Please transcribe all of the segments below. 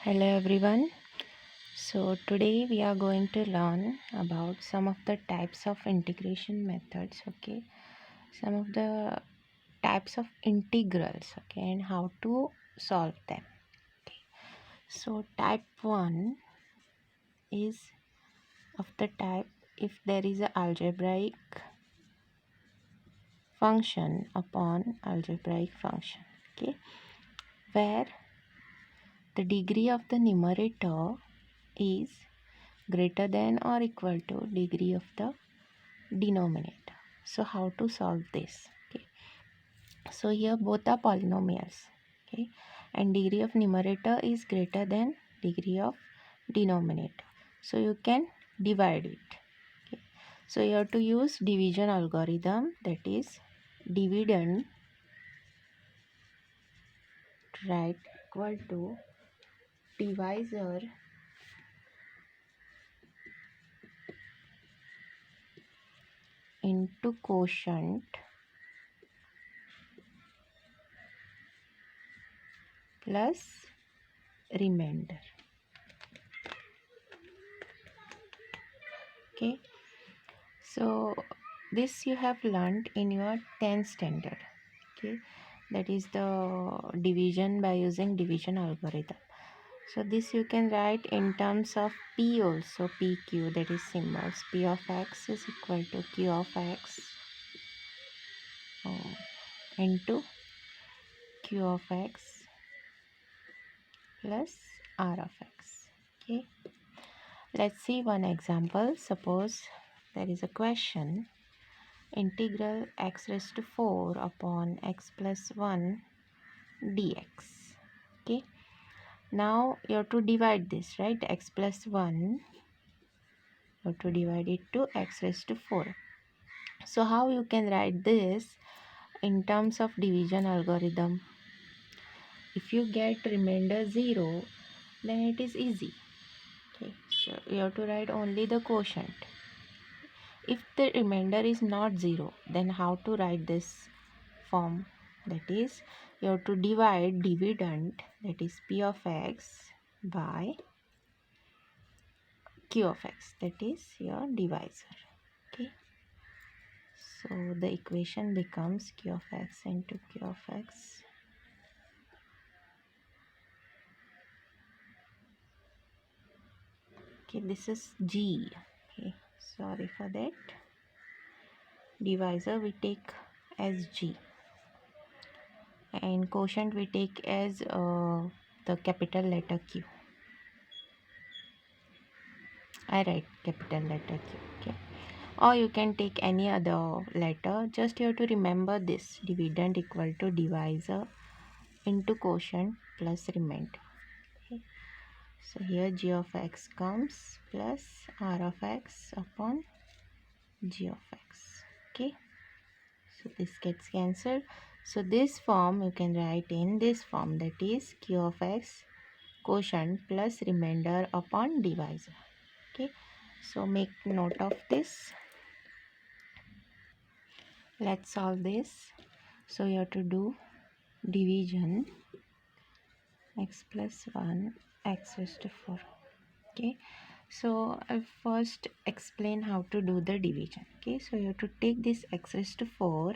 Hello everyone. So today we are going to learn about some of the types of integration methods, okay? Some of the types of integrals, okay, and how to solve them. Okay. So type 1 is of the type if there is a algebraic function upon algebraic function, okay, where the degree of the numerator is greater than or equal to degree of the denominator. So how to solve this? Okay, so here both are polynomials, okay, and degree of numerator is greater than degree of denominator, so you can divide it. Okay, so you have to use division algorithm, that is dividend right equal to divisor into quotient plus remainder. Okay, so this you have learned in your 10th standard. Okay, that is the division by using division algorithm. So this you can write in terms of p also, pq, that is symbols. P of x is equal to q of x into q of x plus r of x. Okay, let's see one example. Suppose there is a question: integral x raised to 4 upon x plus 1 dx. Okay, now you have to divide this, right? X plus 1, you have to divide it to x raised to 4. So how you can write this in terms of division algorithm? If you get remainder 0, then it is easy. Okay, so you have to write only the quotient. If the remainder is not 0, then how to write this form? That is, you have to divide dividend, that is p of x, by q of x, that is your divisor. Okay, so the equation becomes q of x into q of x okay, this is g. Okay, sorry for that. Divisor we take as g and quotient we take as the capital letter Q. I write capital letter Q. Okay, or you can take any other letter. Just you have to remember this: dividend equal to divisor into quotient plus remainder. Okay, so here g of x comes plus r of x upon g of x. Okay, so this gets cancelled. So this form you can write in this form, that is q of x quotient plus remainder upon divisor. Okay, so make note of this. Let's solve this. So you have to do division x plus 1 x raised to 4. Okay, so I'll first explain how to do the division. Okay, so you have to take this x raised to 4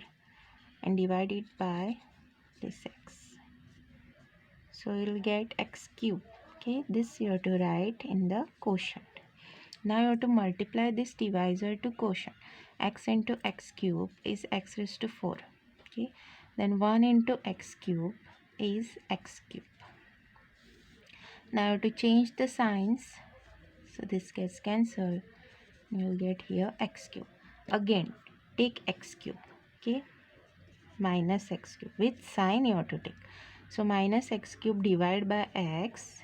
and divide it by this x, so you'll get x cube. Okay, this you have to write in the quotient. Now you have to multiply this divisor to quotient. X into x cube is x raised to 4. Okay, then 1 into x cube is x cube. Now you have to change the signs, so this gets cancelled. You will get here x cube. Again take x cube. Okay, minus x cube, which sign you have to take? So minus x cube divided by x,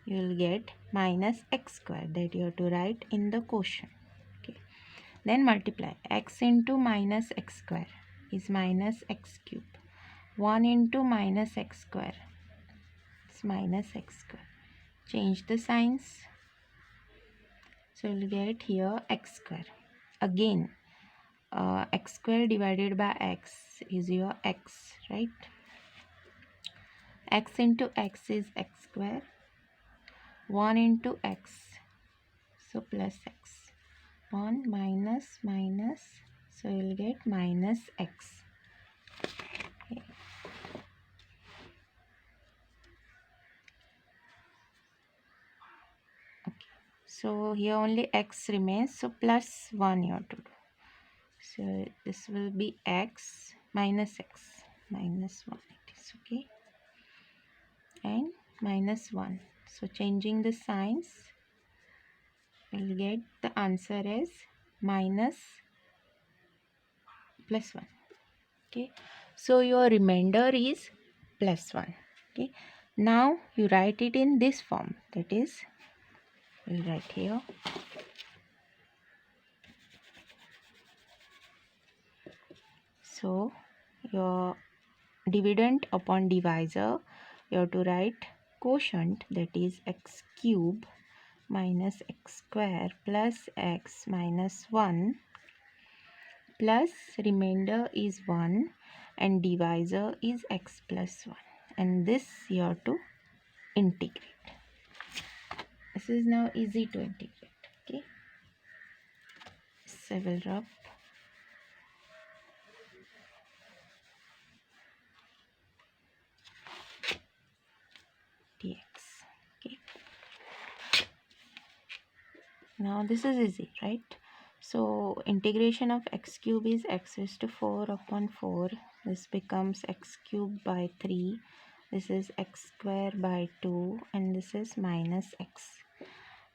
you will get minus x square, that you have to write in the quotient. Okay, then multiply x into minus x square is minus x cube. 1 into minus x square is minus x square. Change the signs, so you'll get here x square. Again x square divided by x is your x, right? x into x is x square, 1 into x, so plus x, 1 minus minus, so you will get minus x. Okay. So here only x remains, so plus 1 you have to do. So this will be x, minus 1 it is, okay, and minus 1. So changing the signs, we'll get the answer as minus plus 1. Okay, so your remainder is plus 1. Okay, now you write it in this form, that is, we'll write here so your dividend upon divisor, you have to write quotient, that is x cube minus x square plus x minus 1 plus remainder is 1 and divisor is x plus 1, and this you have to integrate. This is now easy to integrate. Okay, so I will rub dx. Okay, now this is easy, right? So integration of x cube is x raised to 4 upon 4. This becomes x cube by 3. This is x square by 2, and this is minus x.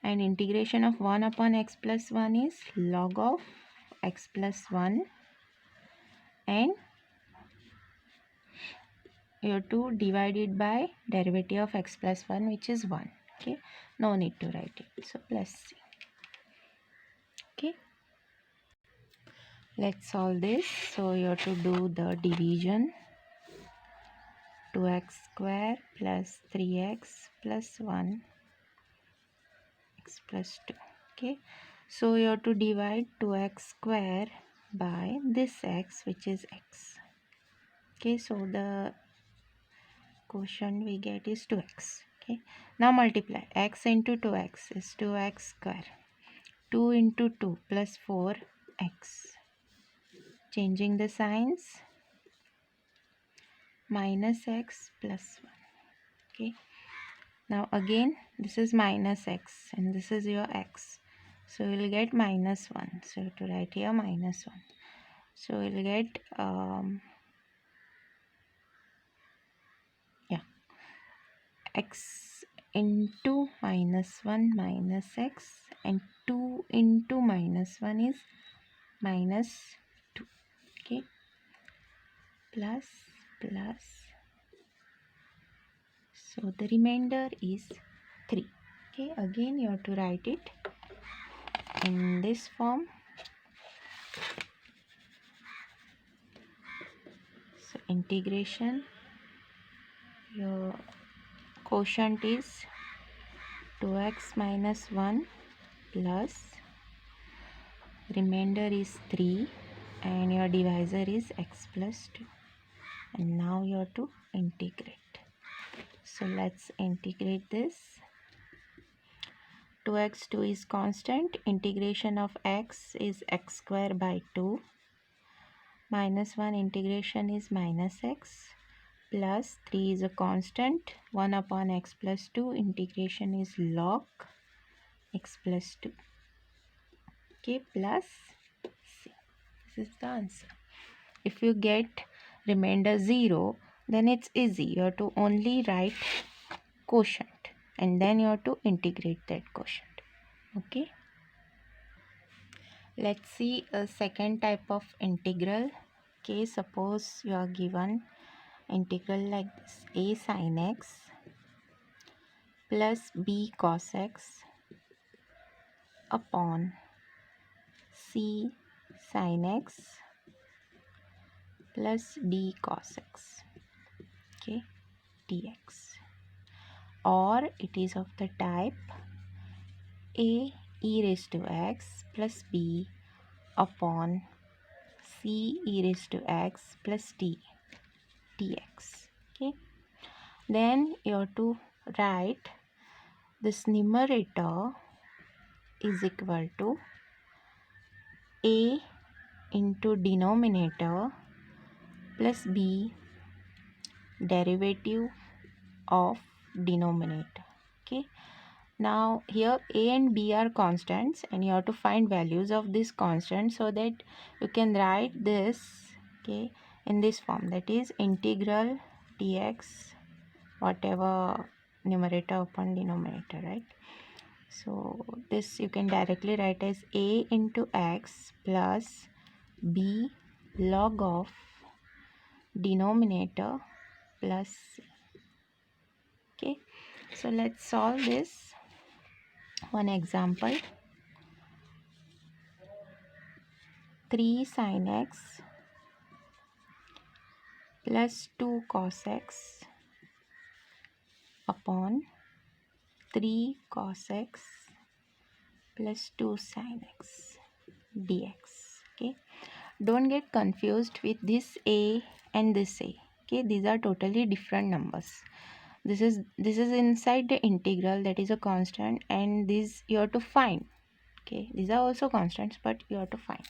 And integration of 1 upon x plus 1 is log of x plus 1, and you have to divide it by derivative of x plus 1, which is 1. Okay, no need to write it, so plus c. Okay, let's solve this. So you have to do the division. 2x square plus 3x plus 1 x plus 2. Okay, so you have to divide 2x square by this x, which is x. Okay, so the quotient we get is 2x. Okay, now multiply. X into 2x is 2x square. 2 into 2 plus 4x. Changing the signs, minus x plus 1. Okay, now again this is minus x and this is your x, so we will get minus 1. So to write here minus 1, so we will get x into minus 1 minus x, and 2 into minus 1 is minus 2. Okay, plus plus, so the remainder is 3. Okay, again you have to write it in this form. So integration, your quotient is 2x minus 1 plus remainder is 3, and your divisor is x plus 2, and now you have to integrate. So let's integrate this. 2x, 2 is constant. Integration of x is x square by 2. Minus 1 integration is minus x. Plus 3 is a constant. 1 upon x plus 2 integration is log x plus 2. Okay, plus c. This is the answer. If you get remainder 0, then it's easy. You have to only write quotient and then you have to integrate that quotient. Okay, let's see a second type of integral. Okay, suppose you are given integral like this: a sin x plus b cos x upon c sin x plus d cos x, okay, dx. Or it is of the type a e raised to x plus b upon c e raised to x plus d dx. Okay, Then you have to write this numerator is equal to a into denominator plus b derivative of denominator. Okay, now here a and b are constants and you have to find values of this constant so that you can write this, okay, in this form, that is integral dx whatever numerator upon denominator, right? So this you can directly write as a into x plus b log of denominator plus c. Okay, so let's solve this one example. 3 sin x plus 2 cos x upon 3 cos x plus 2 sin x dx. Okay, don't get confused with this a and this a. Okay, these are totally different numbers. This is inside the integral, that is a constant, and this you have to find. Okay, these are also constants but you have to find.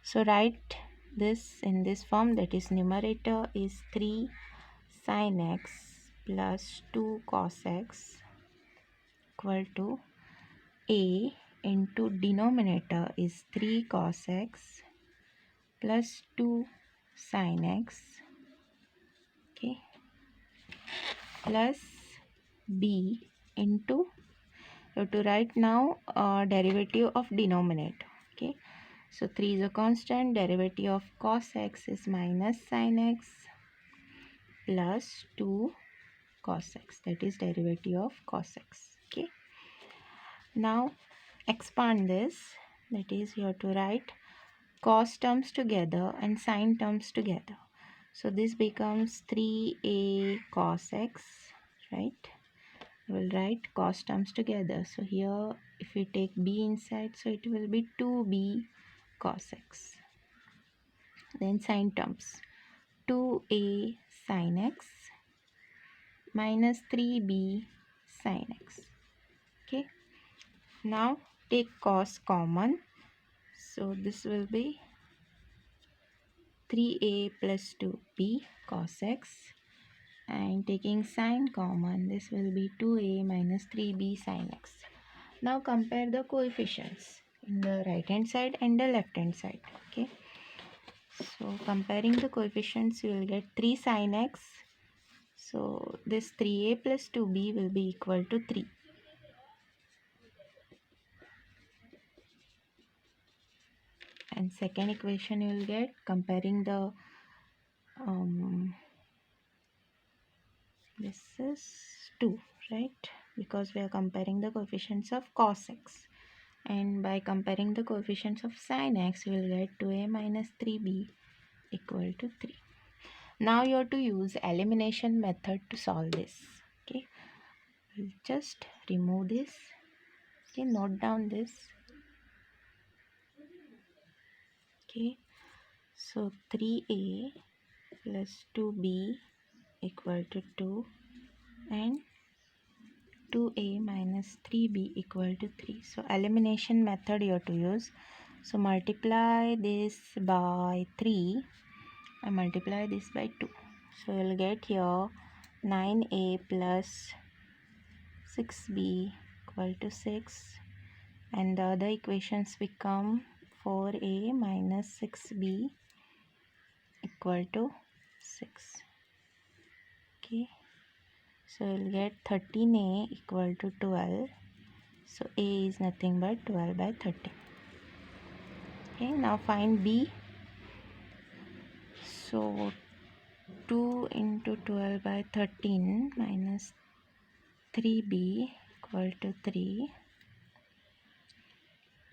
So write this in this form, that is numerator is 3 sin x plus 2 cos x equal to a into denominator is 3 cos x plus 2 sin x, okay, plus b into, you have to write now derivative of denominator. Okay, so 3 is a constant, derivative of cos x is minus sin x plus 2 cos x, that is derivative of cos x. Okay, now expand this, that is you have to write cos terms together and sin terms together. So this becomes 3a cos x, right? We'll write cos terms together. So here if we take b inside, so it will be 2b cos x. Then sin terms, 2a sin x minus 3b sin x. Okay, now take cos common, so this will be 3a plus 2b cos x, and taking sin common, this will be 2a minus 3b sin x. Now compare the coefficients in the right hand side and the left hand side. Okay, so comparing the coefficients, you will get 3 sin x, so this 3a plus 2b will be equal to 3. And second equation you will get comparing the this is 2, right, because we are comparing the coefficients of cos x, and by comparing the coefficients of sin x we will get 2a minus 3b equal to 3. Now you have to use elimination method to solve this. Okay, we'll just remove this. Okay, note down this. Okay, so 3a plus 2b equal to 2 and 2a minus 3b equal to 3. So elimination method you have to use. So multiply this by 3 and multiply this by 2. So you'll get here 9a plus 6b equal to 6, and the other equations become 4a minus 6b equal to 6. Okay, so you'll get 13a equal to 12. So a is nothing but 12 by 13. Okay, now find b. So 2 into 12 by 13 minus 3b equal to 3.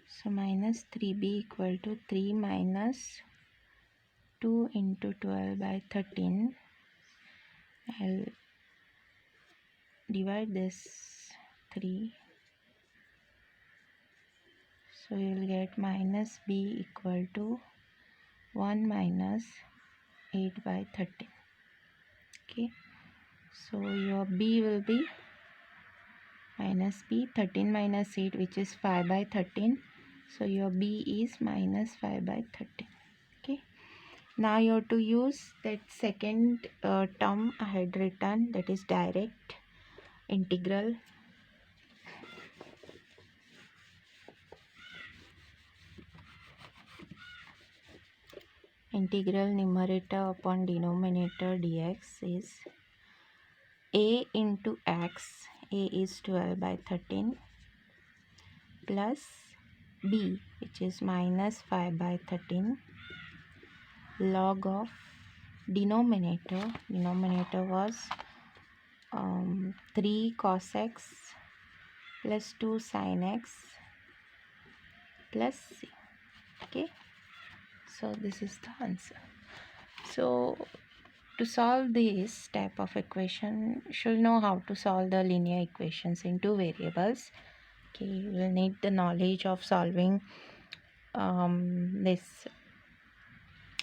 So minus 3b equal to 3 minus 2 into 12 by 13. I'll divide this 3. So you'll get minus b equal to 1 minus 8 by 13. Okay, So your b will be minus b, 13 minus 8, which is 5 by 13. So your b is minus 5 by 13. Okay. Now you have to use that second term I had written, that is direct integral. Integral numerator upon denominator dx is a into x, a is 12 by 13, plus b, which is minus 5 by 13, log of denominator was 3 cos x plus 2 sin x plus c. Okay, so this is the answer. So to solve this type of equation, you should know how to solve the linear equations in two variables. Okay, you will need the knowledge of solving this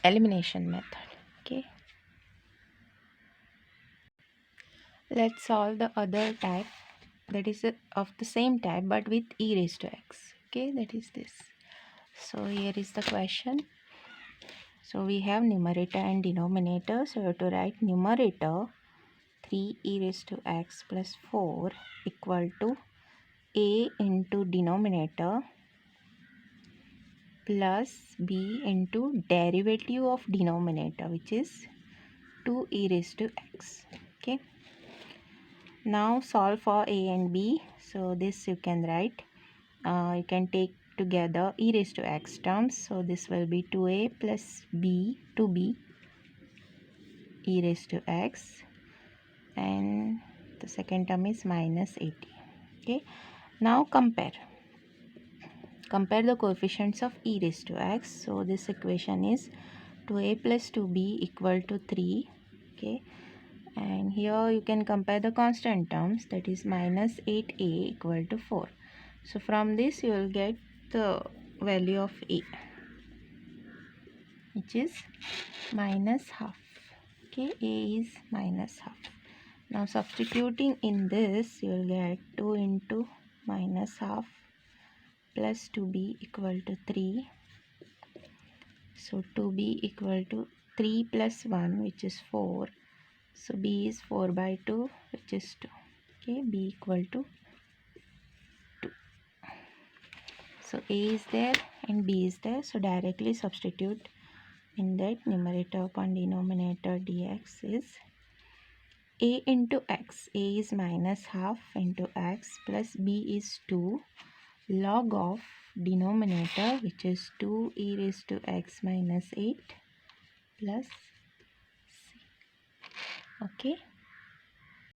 elimination method. Okay, let's solve the other type, that is of the same type but with e raised to x. Okay, that is this. So here is the question. So we have numerator and denominator. So you have to write numerator 3 e raised to x plus 4 equal to a into denominator plus b into derivative of denominator, which is 2 e raised to x. Okay. Now solve for a and b. So this you can write. You can take together e raised to x terms. So this will be 2a plus b, 2b e raised to x, and the second term is minus 80. Okay. Now compare the coefficients of e raised to x. So this equation is 2a plus 2b equal to 3. Okay, and here you can compare the constant terms, that is minus 8a equal to 4. So from this you will get the value of a, which is minus half. Okay, a is minus half. Now substituting in this, you will get 2 into minus half plus 2b equal to 3. So 2b equal to 3 plus 1, which is 4. So b is 4 by 2, which is 2. Okay, b equal to 2. So a is there and b is there. So directly substitute in that. Numerator upon denominator dx is a into x. A is minus half into x plus b is 2 log of denominator, which is 2 e raised to x minus 8 plus c. Okay.